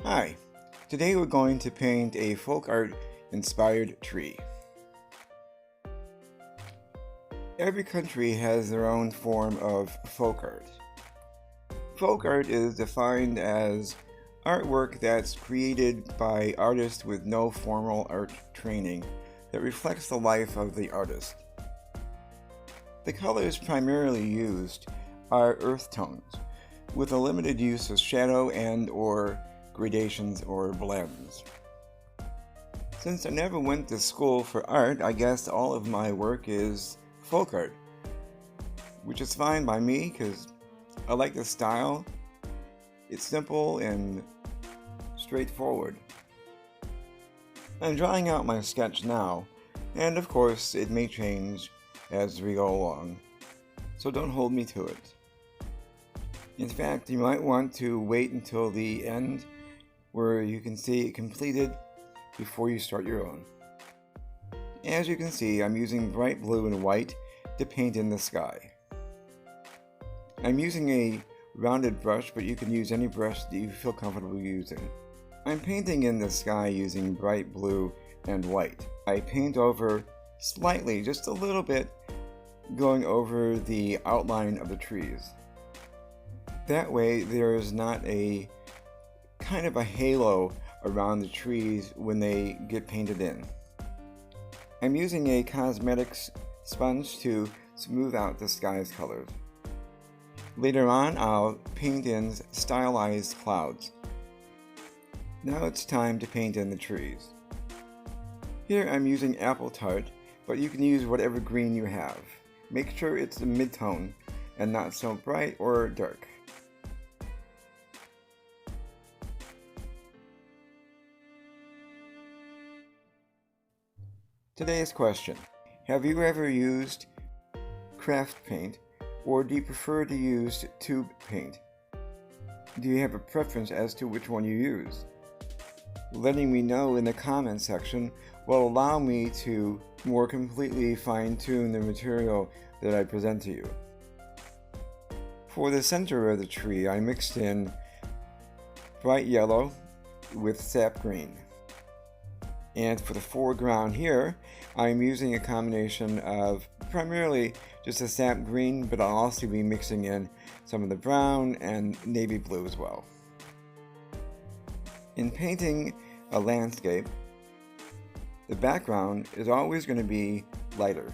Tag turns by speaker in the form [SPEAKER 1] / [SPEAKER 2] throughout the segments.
[SPEAKER 1] Hi, today we're going to paint a folk art inspired tree. Every country has their own form of folk art. Folk art is defined as artwork that's created by artists with no formal art training that reflects the life of the artist. The colors primarily used are earth tones, with a limited use of shadow and/or gradations or blends. Since I never went to school for art, I guess all of my work is folk art, which is fine by me because I like the style. It's simple and straightforward. I'm drawing out my sketch now, and of course it may change as we go along, so don't hold me to it. In fact, you might want to wait until the end where you can see it completed before you start your own. As you can see, I'm using bright blue and white to paint in the sky. I'm using a rounded brush, but you can use any brush that you feel comfortable using. I'm painting in the sky using bright blue and white. I paint over slightly, just a little bit, going over the outline of the trees. That way there is not a kind of a halo around the trees when they get painted in. I'm using a Cosmetic sponge to smooth out the sky's colors. Later on, I'll paint in stylized clouds. Now it's time to paint in the trees. Here I'm using apple tart, but you can use whatever green you have. Make sure it's a mid-tone and not so bright or dark. Today's question: have you ever used craft paint, or do you prefer to use tube paint? Do you have a preference as to which one you use? Letting me know in the comment section will allow me to more completely fine-tune the material that I present to you. For the center of the tree, I mixed in bright yellow with sap green. And for the foreground here, I'm using a combination of primarily just a sap green, but I'll also be mixing in some of the brown and navy blue as well. In painting a landscape, the background is always going to be lighter.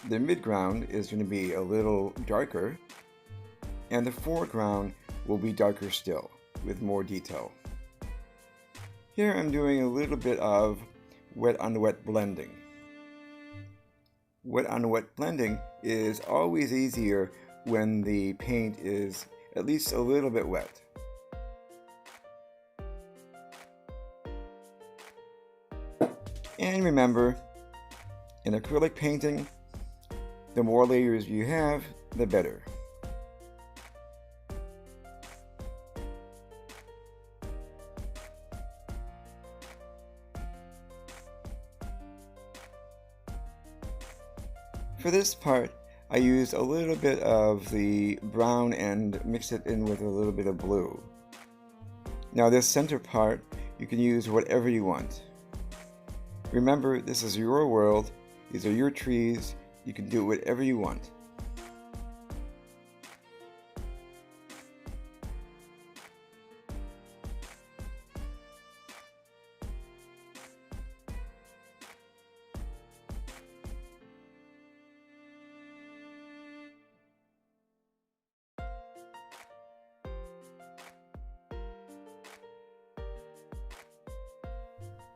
[SPEAKER 1] The midground is going to be a little darker, and the foreground will be darker still, with more detail. Here I'm doing a little bit of wet on wet blending. Wet on wet blending is always easier when the paint is at least a little bit wet. And remember, in acrylic painting, the more layers you have, the better. For this part, I used a little bit of the brown and mixed it in with a little bit of blue. Now this center part, you can use whatever you want. Remember, this is your world, these are your trees, you can do whatever you want.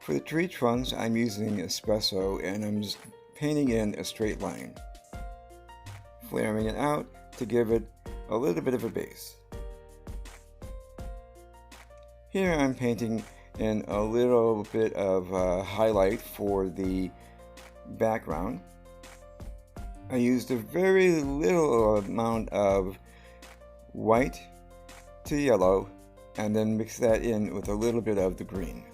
[SPEAKER 1] For the tree trunks, I'm using Espresso and I'm just painting in a straight line, flaring it out to give it a little bit of a base. Here I'm painting in a little bit of highlight for the background. I used a very little amount of white to yellow and then mix that in with a little bit of the green.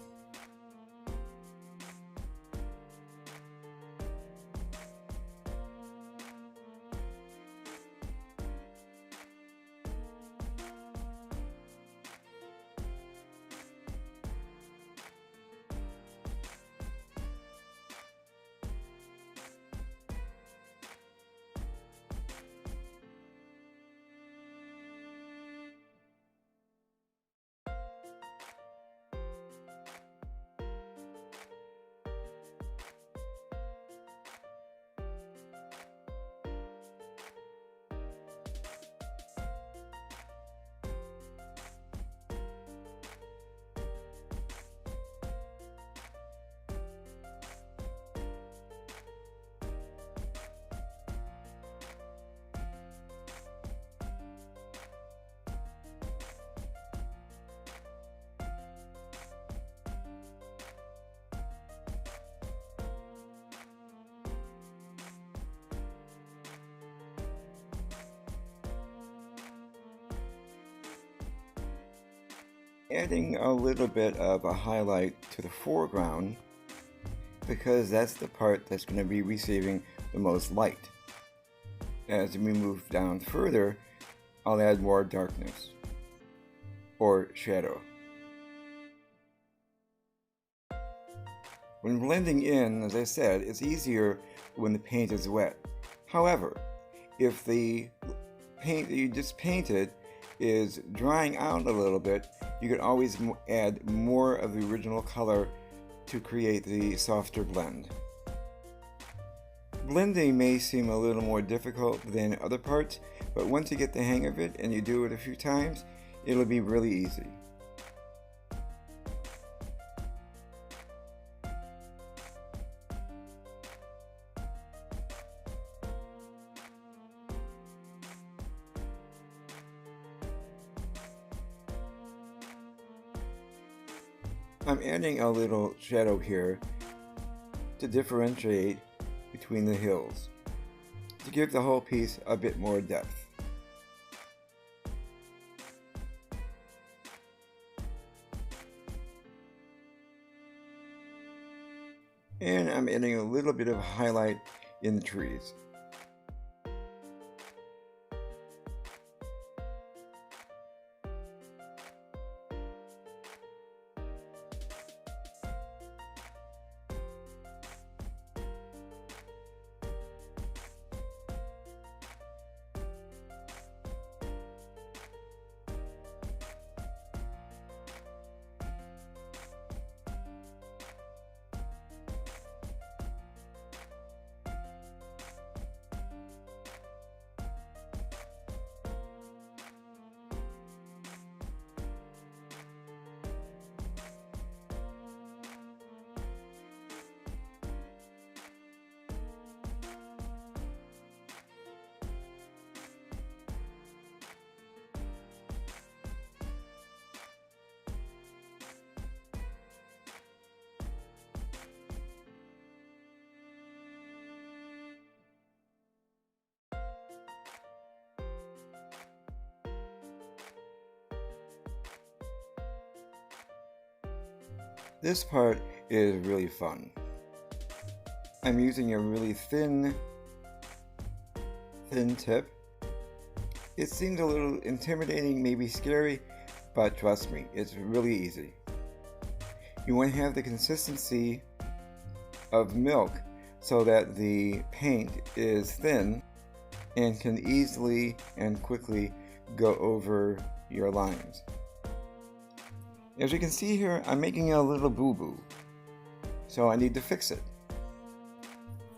[SPEAKER 1] adding a little bit of a highlight to the foreground because that's the part that's going to be receiving the most light. As we move down further, I'll add more darkness or shadow. When blending in, as I said, it's easier when the paint is wet. However, if the paint that you just painted is drying out a little bit, you can always add more of the original color to create the softer blend. Blending may seem a little more difficult than other parts, but once you get the hang of it and you do it a few times, it'll be really easy. I'm adding a little shadow here to differentiate between the hills, to give the whole piece a bit more depth. And I'm adding a little bit of highlight in the trees. This part is really fun. I'm using a really thin tip. It seems a little intimidating, maybe scary, but trust me, it's really easy. You want to have the consistency of milk so that the paint is thin and can easily and quickly go over your lines. As you can see here, I'm making a little boo-boo, so I need to fix it.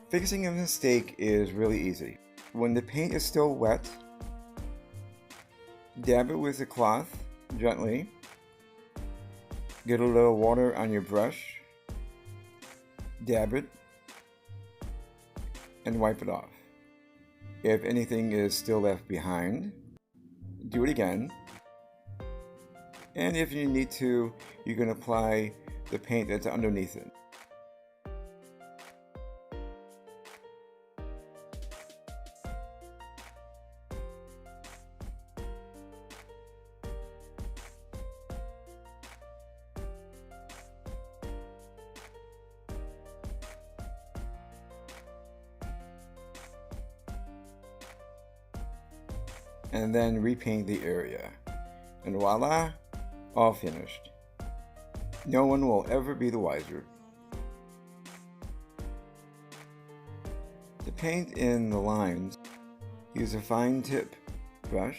[SPEAKER 1] Fixing a mistake is really easy. When the paint is still wet, dab it with a cloth gently, get a little water on your brush, dab it, and wipe it off. If anything is still left behind, do it again. And if you need to, you can apply the paint that's underneath it. And then repaint the area. And voila! All finished. No one will ever be the wiser. To paint in the lines, use a fine tip brush.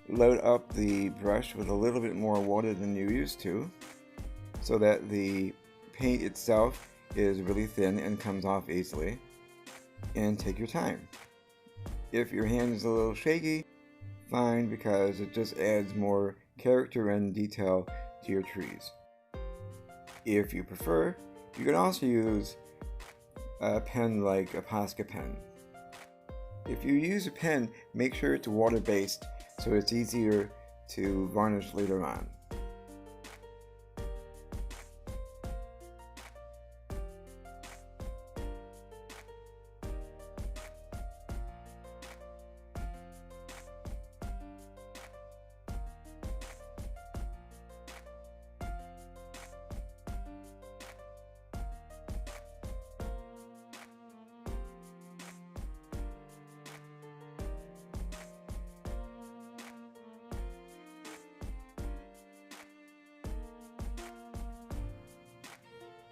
[SPEAKER 1] Load up the brush with a little bit more water than you're used to, so that the paint itself is really thin and comes off easily. And take your time. If your hand is a little shaky, fine, because it just adds more character and detail to your trees. If you prefer, you can also use a pen like a Posca pen. If you use a pen, make sure it's water-based so it's easier to varnish later on.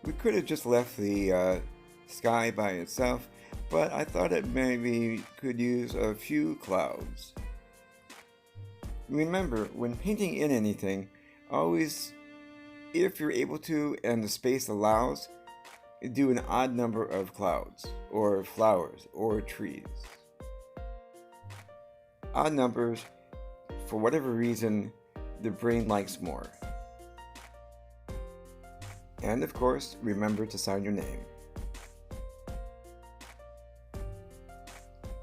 [SPEAKER 1] We could have just left the sky by itself, but I thought it maybe could use a few clouds. Remember, when painting in anything, always, if you're able to and the space allows, do an odd number of clouds, or flowers, or trees. Odd numbers, for whatever reason, the brain likes more. And of course, remember to sign your name.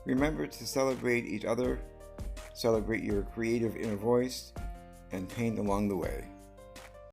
[SPEAKER 1] Remember to celebrate each other, celebrate your creative inner voice, and paint along the way.